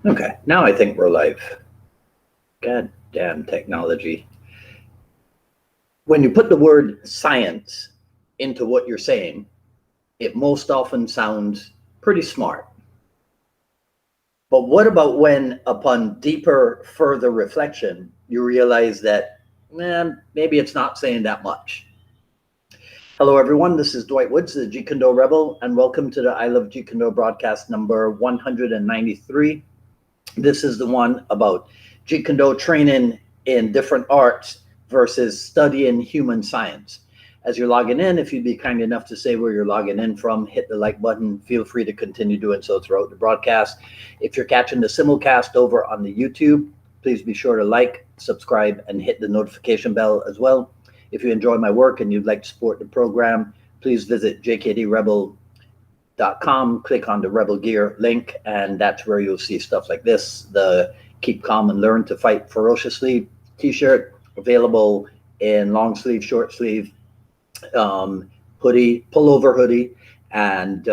Okay, now I think we're live. God damn technology. When you put the word science into what you're saying, it most often sounds pretty smart. But what about when, upon deeper, further reflection, you realize that, maybe it's not saying that much? Hello, everyone. This is Dwight Woods, the Jeet Rebel, and welcome to the I Love Jeet broadcast number 193. This is the one about Jeet Kune Do training in different arts versus studying human science. As you're logging in, if you'd be kind enough to say where you're logging in from, hit the like button. Feel free to continue doing so throughout the broadcast. If you're catching the simulcast over on the YouTube, please be sure to like, subscribe, and hit the notification bell as well. If you enjoy my work and you'd like to support the program, please visit JKD click on the Rebel Gear link, and that's where you'll see stuff like this. The Keep Calm and Learn to Fight Ferociously t-shirt, available in long sleeve, short sleeve, hoodie, pullover hoodie, and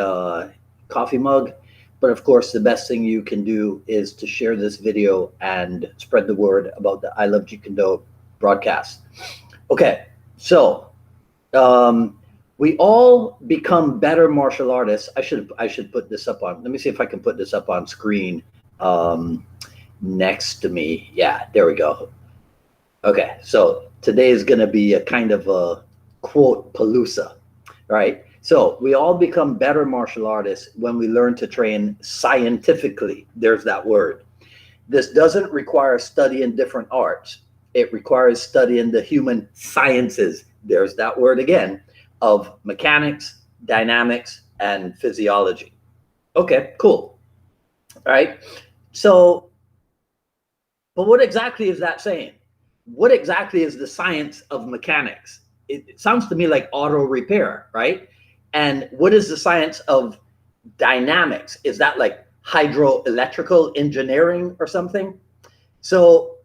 coffee mug. But of course, the best thing you can do is to share this video and spread the word about the I Love Jeet Kune Do broadcast. Okay, so we all become better martial artists. I should put this up on. Let me see if I can put this up on screen next to me. Yeah, there we go. Okay, so today is going to be a kind of a quote palooza, right? So we all become better martial artists when we learn to train scientifically. There's that word. This doesn't require studying different arts. It requires studying the human sciences. There's that word again, of mechanics, dynamics, and physiology. Okay, cool. All right. So, but what exactly is that saying? What exactly is the science of mechanics? It sounds to me like auto repair, right? And what is the science of dynamics? Is that like hydroelectrical engineering or something? So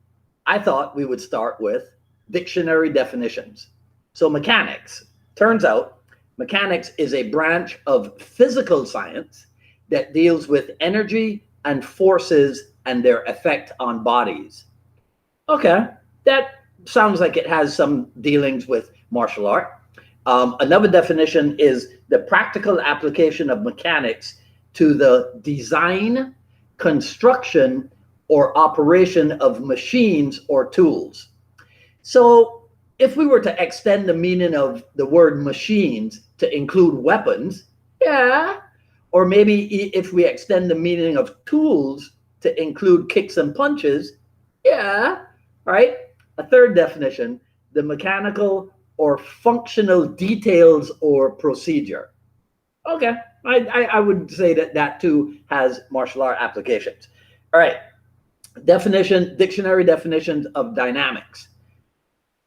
I thought we would start with dictionary definitions. So mechanics, turns out mechanics is a branch of physical science that deals with energy and forces and their effect on bodies. Okay, that sounds like it has some dealings with martial art. Another definition is the practical application of mechanics to the design, construction, or operation of machines or tools. So if we were to extend the meaning of the word machines to include weapons, yeah. Or maybe if we extend the meaning of tools to include kicks and punches, yeah. Right? A third definition, the mechanical or functional details or procedure. Okay, I would say that that too has martial art applications. All right, dictionary definitions of dynamics.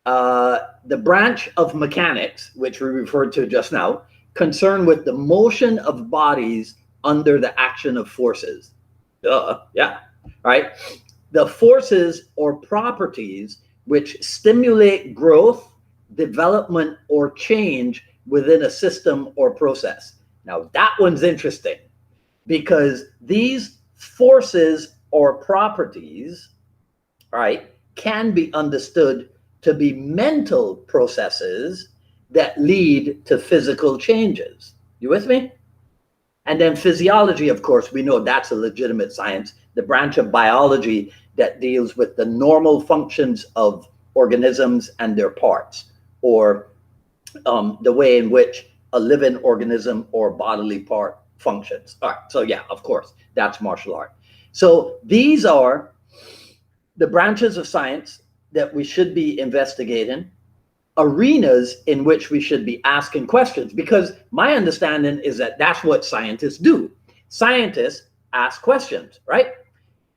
The branch of mechanics, which we referred to just now, concerned with the motion of bodies under the action of forces. Yeah, right? The forces or properties which stimulate growth, development, or change within a system or process. Now, that one's interesting because these forces or properties, right, can be understood to be mental processes that lead to physical changes. You with me? And then physiology, of course, we know that's a legitimate science, the branch of biology that deals with the normal functions of organisms and their parts, or the way in which a living organism or bodily part functions. All right, so yeah, of course, that's martial art. So these are the branches of science that we should be investigating, arenas in which we should be asking questions, because my understanding is that that's what scientists do. Scientists ask questions, right?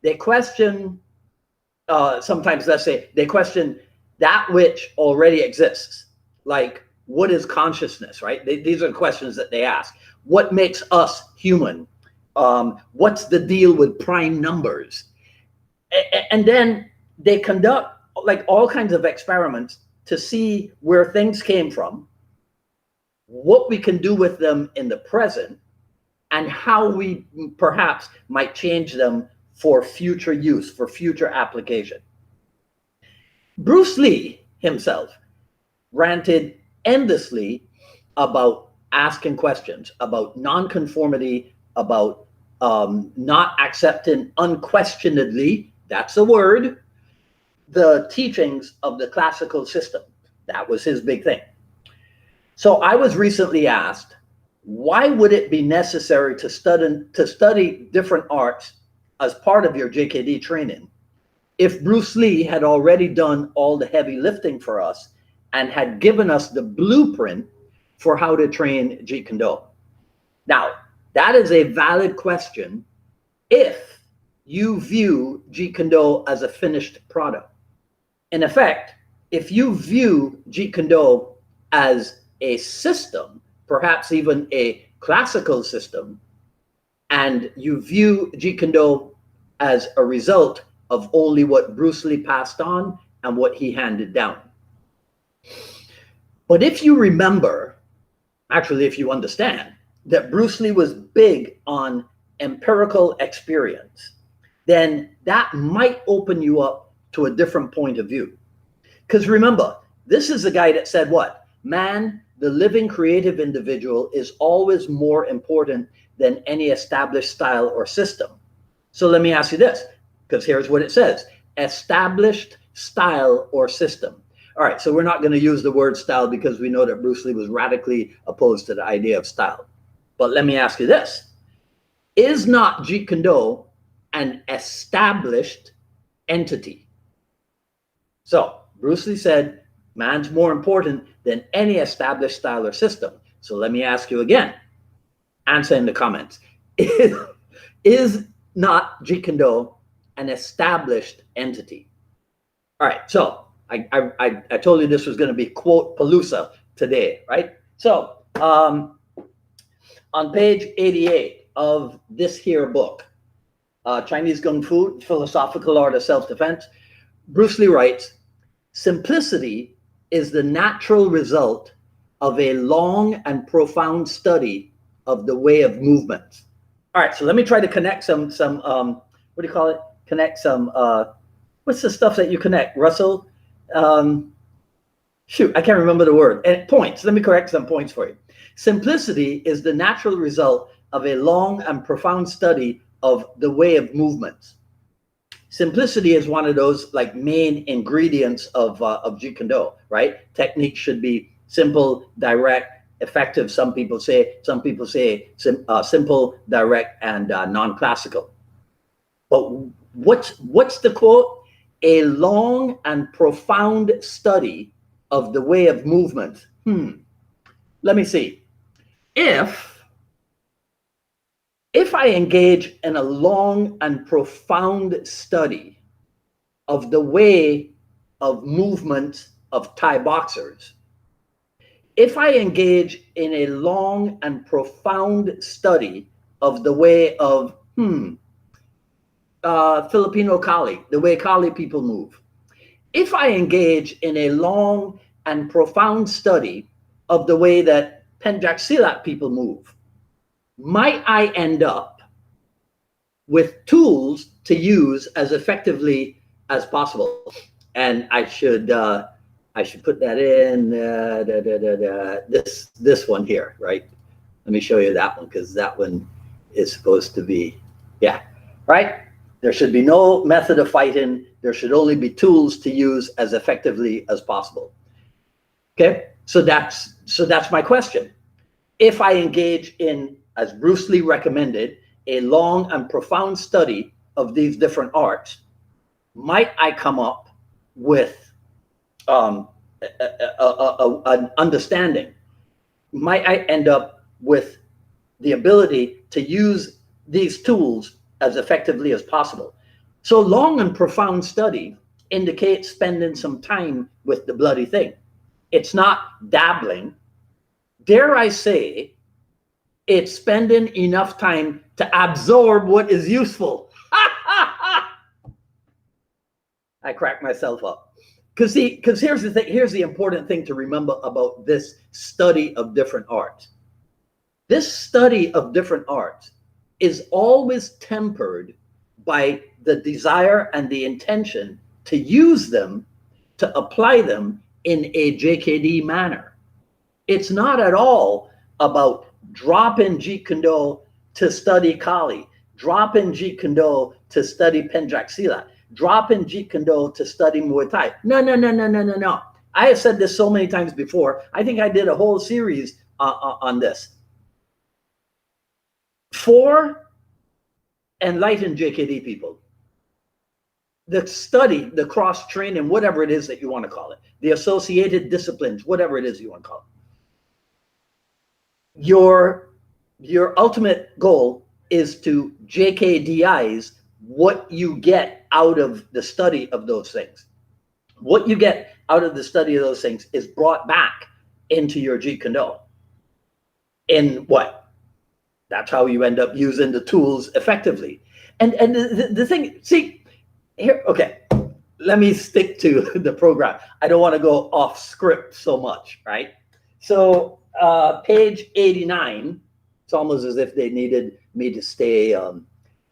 They question, sometimes let's say, they question that which already exists, like what is consciousness, right? These are questions that they ask. What makes us human? What's the deal with prime numbers? And then they conduct like all kinds of experiments to see where things came from, what we can do with them in the present, and how we perhaps might change them for future use, for future application. Bruce Lee himself ranted endlessly about asking questions, about nonconformity, about not accepting unquestionedly, that's a word, the teachings of the classical system. That was his big thing. So I was recently asked, why would it be necessary to study different arts as part of your JKD training if Bruce Lee had already done all the heavy lifting for us and had given us the blueprint for how to train Jeet Kune Do? Now, that is a valid question if you view Jeet Kune Do as a finished product. In effect, if you view Jeet Kune Do as a system, perhaps even a classical system, and you view Jeet Kune Do as a result of only what Bruce Lee passed on and what he handed down. But if you remember, actually, if you understand that Bruce Lee was big on empirical experience, then that might open you up to a different point of view. Because remember, this is the guy that said what? Man, the living creative individual is always more important than any established style or system. So let me ask you this, because here's what it says: established style or system. All right, so we're not going to use the word style because we know that Bruce Lee was radically opposed to the idea of style. But let me ask you this: is not Jeet Kune Do an established entity? So Bruce Lee said, man's more important than any established style or system. So let me ask you again, answer in the comments. Is not Jeet Kune Do an established entity? All right, so I told you this was going to be quote palooza today, right? So on page 88 of this here book, Chinese Kung Fu, Philosophical Art of Self-Defense, Bruce Lee writes, simplicity is the natural result of a long and profound study of the way of movement. All right, so let me try to connect some what do you call it? Connect some, what's the stuff that you connect, Russell? Shoot, I can't remember the word. And points, let me correct some points for you. Simplicity is the natural result of a long and profound study of the way of movements. Simplicity is one of those like main ingredients of Jeet Kune Do, right? Technique should be simple, direct, effective. Some people say simple, direct, and non-classical. But what's the quote? A long and profound study of the way of movement. Let me see. If I engage in a long and profound study of the way of movement of Thai boxers, if I engage in a long and profound study of the way of Filipino Kali, the way Kali people move, if I engage in a long and profound study of the way that Penjak Silat people move, might I end up with tools to use as effectively as possible? And I should put that in this one here, right? Let me show you that one, because that one is supposed to be, yeah, right? There should be no method of fighting. There should only be tools to use as effectively as possible. Okay, so that's my question. If I engage in, as Bruce Lee recommended, a long and profound study of these different arts, might I come up with an understanding? Might I end up with the ability to use these tools as effectively as possible? So long and profound study indicates spending some time with the bloody thing. It's not dabbling. Dare I say, it's spending enough time to absorb what is useful. I crack myself up. Because here's the thing, here's the important thing to remember about this study of different arts. This study of different arts is always tempered by the desire and the intention to use them, to apply them in a JKD manner. It's not at all about drop in Jeet Kune to study Kali, drop in Jeet Kune to study Penjak Silat, drop in Jeet Kune to study Muay Thai. No, no, no, no, no, no, no. I have said this so many times before. I think I did a whole series on this. For enlightened JKD people, the study, the cross training, whatever it is that you want to call it, the associated disciplines, whatever it is you want to call it, your ultimate goal is to JKDize what you get out of the study of those things. What you get out of the study of those things is brought back into your Jeet Kune. In what? That's how you end up using the tools effectively. And the thing, see, here, okay, let me stick to the program. I don't want to go off script so much, right? So page 89, it's almost as if they needed me to stay on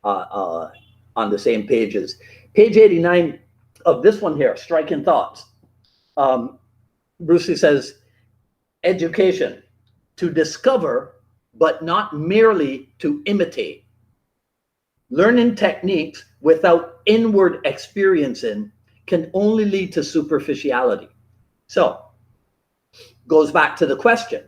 the same pages. Page 89 of this one here, Striking Thoughts. Bruce Lee says, education, to discover, but not merely to imitate. Learning techniques without inward experiencing can only lead to superficiality. So, goes back to the question.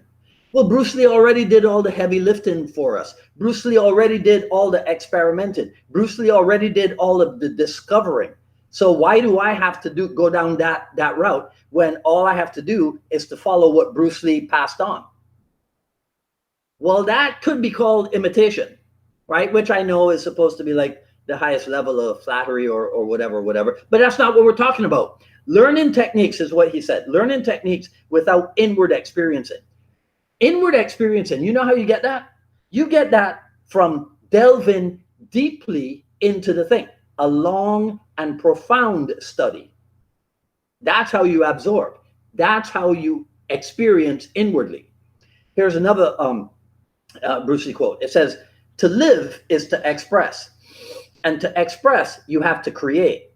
Well, Bruce Lee already did all the heavy lifting for us. Bruce Lee already did all the experimenting. Bruce Lee already did all of the discovering. So why do I have to go down that route when all I have to do is to follow what Bruce Lee passed on? Well, that could be called imitation, right? Which I know is supposed to be like the highest level of flattery or whatever, but that's not what we're talking about. Learning techniques is what he said. Learning techniques without inward experiencing. Inward experiencing, you know how you get that? You get that from delving deeply into the thing. A long and profound study. That's how you absorb. That's how you experience inwardly. Here's another Bruce Lee quote. It says, to live is to express. And to express, you have to create.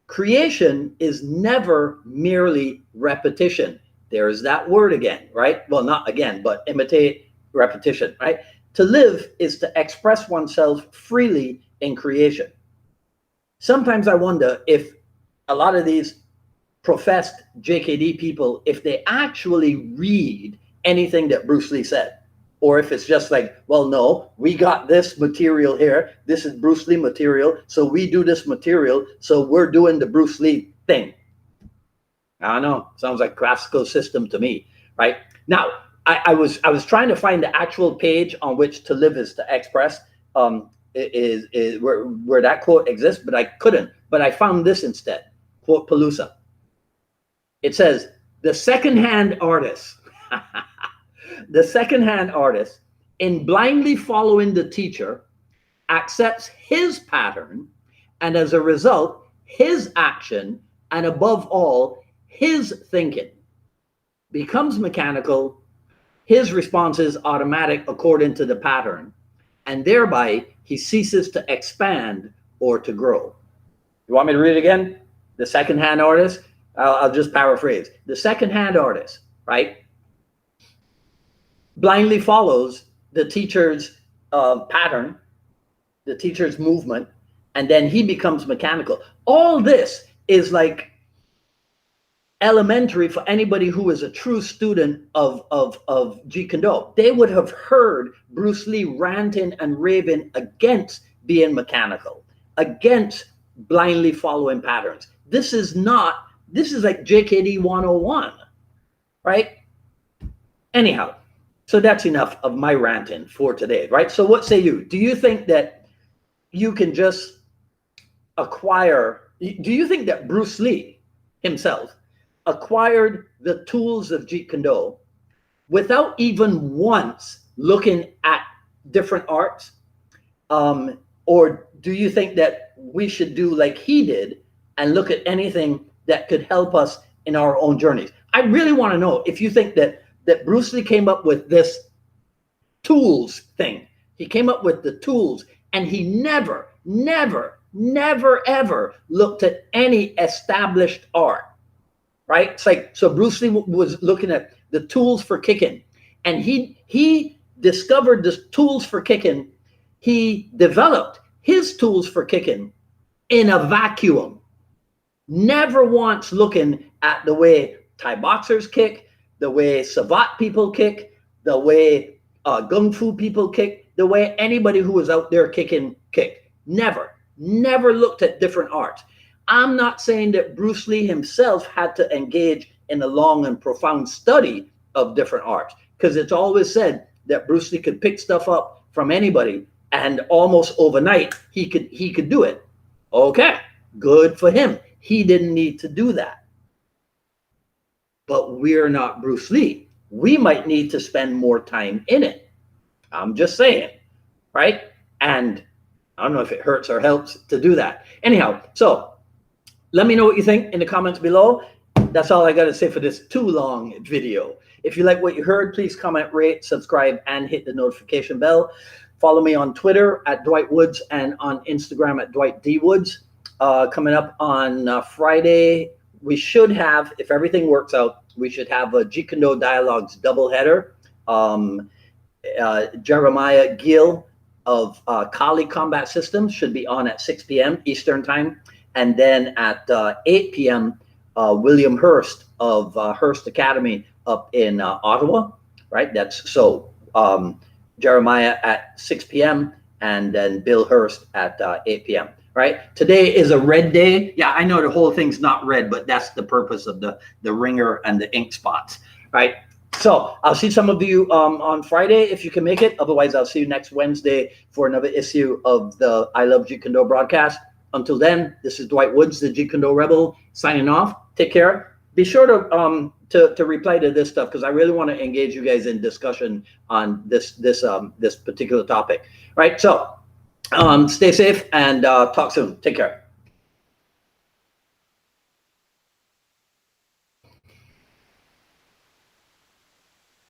Creation is never merely repetition. There's that word again, right? Well, not again, but imitate repetition, right? To live is to express oneself freely in creation. Sometimes I wonder if a lot of these professed JKD people, if they actually read anything that Bruce Lee said, or if it's just like, well, no, we got this material here. This is Bruce Lee material. So we do this material. So we're doing the Bruce Lee thing. I don't know. Sounds like classical system to me, right? Now, I was trying to find the actual page on which to live is to express. Is where that quote exists, but I couldn't. But I found this instead. Quote Palooza. It says, the secondhand artist, the secondhand artist, in blindly following the teacher, accepts his pattern, and as a result, his action, and above all, his thinking becomes mechanical. His response is automatic according to the pattern, and thereby he ceases to expand or to grow. You want me to read it again? The secondhand artist, I'll just paraphrase. The secondhand artist, right, blindly follows the teacher's pattern, the teacher's movement, and then he becomes mechanical. All this is like elementary for anybody who is a true student of Jeet Kune. They would have heard Bruce Lee ranting and raving against being mechanical, against blindly following patterns. This is like JKD 101, right? Anyhow, so that's enough of my ranting for today, right? So what say you? Do you think that you can just acquire, do you think that Bruce Lee himself acquired the tools of Jeet Kune without even once looking at different arts? Or do you think that we should do like he did and look at anything that could help us in our own journeys? I really want to know if you think that Bruce Lee came up with this tools thing. He came up with the tools and he never never ever looked at any established art, right? It's like, so Bruce Lee was looking at the tools for kicking, and he discovered the tools for kicking. He developed his tools for kicking in a vacuum, never once looking at the way Thai boxers kick, the way Savate people kick, the way Kung Fu people kick, the way anybody who was out there kicking kick. Never looked at different arts. I'm not saying that Bruce Lee himself had to engage in a long and profound study of different arts, because it's always said that Bruce Lee could pick stuff up from anybody, and almost overnight he could do it. Okay, good for him. He didn't need to do that. But we're not Bruce Lee. We might need to spend more time in it. I'm just saying, right? And I don't know if it hurts or helps to do that. Anyhow, so let me know what you think in the comments below. That's all I got to say for this too long video. If you like what you heard, please comment, rate, subscribe, and hit the notification bell. Follow me on Twitter at Dwight Woods and on Instagram at Dwight D. Woods. Coming up on Friday, we should have, if everything works out, we should have a Jeet Kune Do Dialogues doubleheader. Jeremiah Gill of Kali Combat Systems should be on at 6 p.m. Eastern Time. And then at 8 p.m., William Hurst of Hurst Academy up in Ottawa, right? That's so Jeremiah at 6 p.m. and then Bill Hurst at 8 p.m. Right? Today is a red day. Yeah, I know the whole thing's not red, but that's the purpose of the ringer and the ink spots, right? So I'll see some of you on Friday if you can make it. Otherwise, I'll see you next Wednesday for another issue of the I Love Jeet Kune Do broadcast. Until then, this is Dwight Woods, the Jeet Kune Do Rebel, signing off. Take care. Be sure to reply to this stuff, because I really want to engage you guys in discussion on this particular topic. Right? So stay safe and talk soon. Take care.